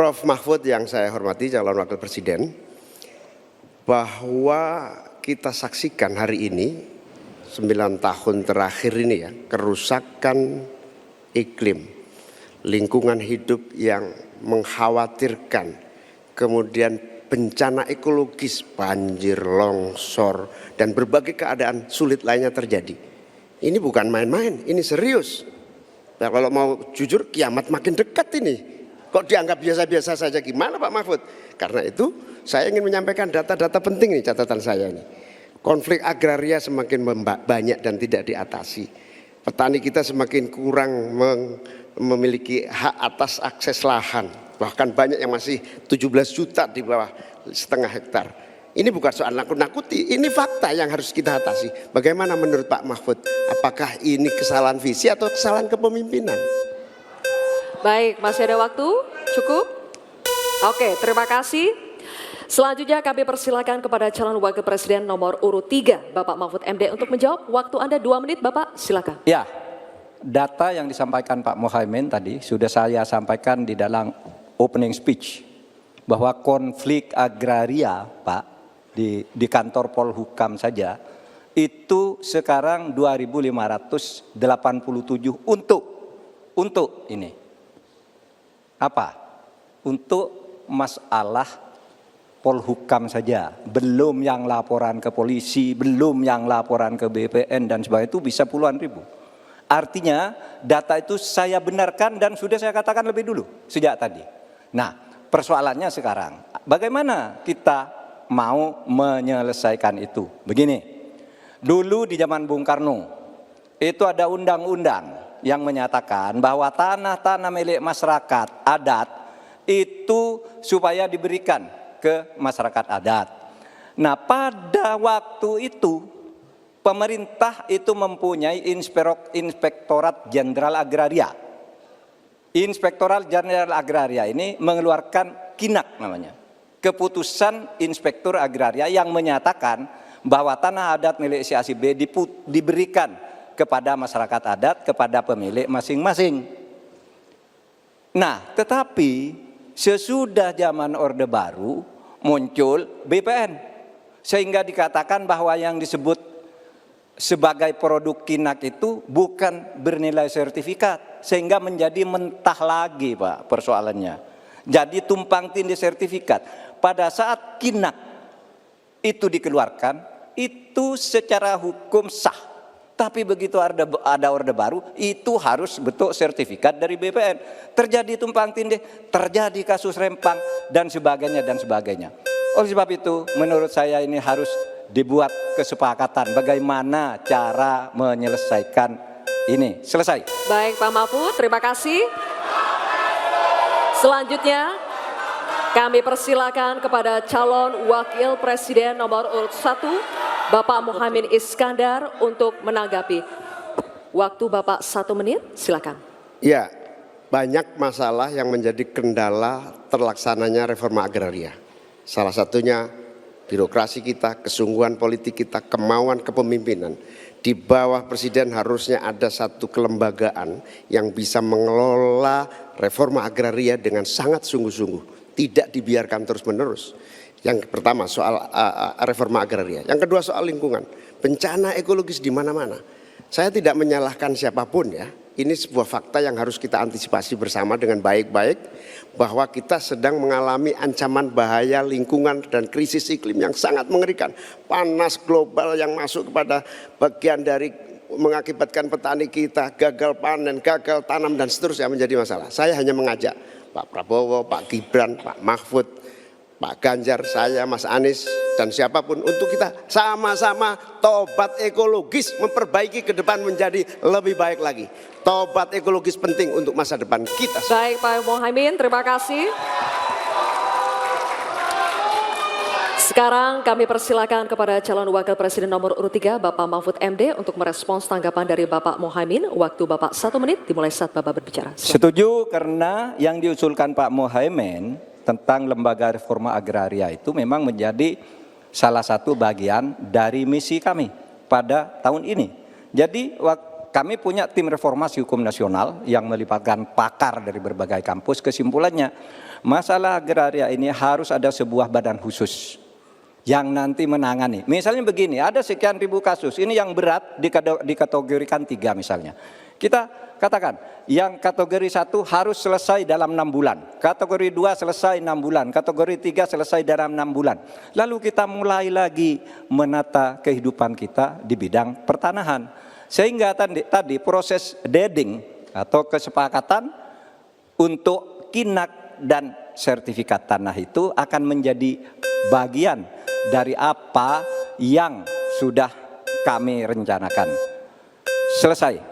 Prof. Mahfud yang saya hormati, calon wakil presiden, bahwa kita saksikan hari ini 9 tahun terakhir ini ya, kerusakan iklim, lingkungan hidup yang mengkhawatirkan, kemudian bencana ekologis, banjir, longsor, dan berbagai keadaan sulit lainnya terjadi. Ini bukan main-main, ini serius. Nah, kalau mau jujur, kiamat makin dekat ini. Kok dianggap biasa-biasa saja, gimana Pak Mahfud? Karena itu saya ingin menyampaikan data-data penting nih, catatan saya ini. Konflik agraria semakin banyak dan tidak diatasi. Petani kita semakin kurang memiliki hak atas akses lahan. Bahkan banyak yang masih 17 juta di bawah setengah hektar. Ini bukan soal nakut-nakuti, ini fakta yang harus kita atasi. Bagaimana menurut Pak Mahfud? Apakah ini kesalahan visi atau kesalahan kepemimpinan? Baik, masih ada waktu? Cukup? Oke, terima kasih. Selanjutnya kami persilakan kepada calon wakil presiden nomor urut 3, Bapak Mahfud MD untuk menjawab. Waktu Anda 2 menit, Bapak, silakan. Ya, data yang disampaikan Pak Muhaimin tadi sudah saya sampaikan di dalam opening speech. Bahwa konflik agraria, Pak, di kantor Polhukam saja, itu sekarang 2.587 untuk ini. Apa? Untuk masalah Polhukam saja, belum yang laporan ke polisi, belum yang laporan ke BPN dan sebagainya, itu bisa puluhan ribu. Artinya data itu saya benarkan dan sudah saya katakan lebih dulu, sejak tadi. Nah, persoalannya sekarang, bagaimana kita mau menyelesaikan itu? Begini, dulu di zaman Bung Karno, itu ada undang-undang yang menyatakan bahwa tanah-tanah milik masyarakat adat itu supaya diberikan ke masyarakat adat. Nah, pada waktu itu pemerintah itu mempunyai Inspektorat Jenderal Agraria. Inspektorat Jenderal Agraria ini mengeluarkan KINAK namanya, Keputusan Inspektur Agraria, yang menyatakan bahwa tanah adat milik si A si B diberikan kepada masyarakat adat, kepada pemilik masing-masing. Nah, tetapi sesudah zaman Orde Baru muncul BPN, sehingga dikatakan bahwa yang disebut sebagai produk KINAK itu bukan bernilai sertifikat, sehingga menjadi mentah lagi Pak persoalannya. Jadi tumpang tindih sertifikat. Pada saat KINAK itu dikeluarkan, itu secara hukum sah. Tapi begitu ada Orde Baru, itu harus bentuk sertifikat dari BPN. Terjadi tumpang tindih, terjadi kasus rempang, dan sebagainya, dan sebagainya. Oleh sebab itu, menurut saya ini harus dibuat kesepakatan bagaimana cara menyelesaikan ini. Selesai. Baik Pak Mahfud, terima kasih. Selanjutnya, kami persilakan kepada calon wakil presiden nomor urut 1, Bapak Muhaimin Iskandar untuk menanggapi. Waktu Bapak 1 menit, silakan. Ya, banyak masalah yang menjadi kendala terlaksananya reforma agraria. Salah satunya birokrasi kita, kesungguhan politik kita, kemauan kepemimpinan. Di bawah presiden harusnya ada satu kelembagaan yang bisa mengelola reforma agraria dengan sangat sungguh-sungguh, tidak dibiarkan terus-menerus. Yang pertama soal reforma agraria, yang kedua soal lingkungan, bencana ekologis di mana-mana. Saya tidak menyalahkan siapapun ya, ini sebuah fakta yang harus kita antisipasi bersama dengan baik-baik, bahwa kita sedang mengalami ancaman bahaya lingkungan dan krisis iklim yang sangat mengerikan. Panas global yang masuk kepada bagian dari mengakibatkan petani kita gagal panen, gagal tanam dan seterusnya menjadi masalah. Saya hanya mengajak Pak Prabowo, Pak Gibran, Pak Mahfud, Pak Ganjar, saya, Mas Anies, dan siapapun untuk kita sama-sama tobat ekologis, memperbaiki ke depan menjadi lebih baik lagi. Tobat ekologis penting untuk masa depan kita. Baik Pak Muhaimin, terima kasih. Sekarang kami persilakan kepada calon wakil presiden nomor urut 3, Bapak Mahfud MD untuk merespons tanggapan dari Bapak Muhaimin. Waktu Bapak 1 menit dimulai saat Bapak berbicara. Setuju, karena yang diusulkan Pak Muhaimin tentang lembaga reforma agraria itu memang menjadi salah satu bagian dari misi kami pada tahun ini. Jadi kami punya tim reformasi hukum nasional yang melibatkan pakar dari berbagai kampus. Kesimpulannya, masalah agraria ini harus ada sebuah badan khusus yang nanti menangani. Misalnya begini, ada sekian ribu kasus, ini yang berat dikategorikan 3 misalnya. Kita katakan, yang kategori 1 harus selesai dalam 6 bulan, kategori 2 selesai 6 bulan, kategori 3 selesai dalam 6 bulan. Lalu kita mulai lagi menata kehidupan kita di bidang pertanahan. Sehingga tadi proses deeding atau kesepakatan untuk kinak dan sertifikat tanah itu akan menjadi bagian dari apa yang sudah kami rencanakan. Selesai.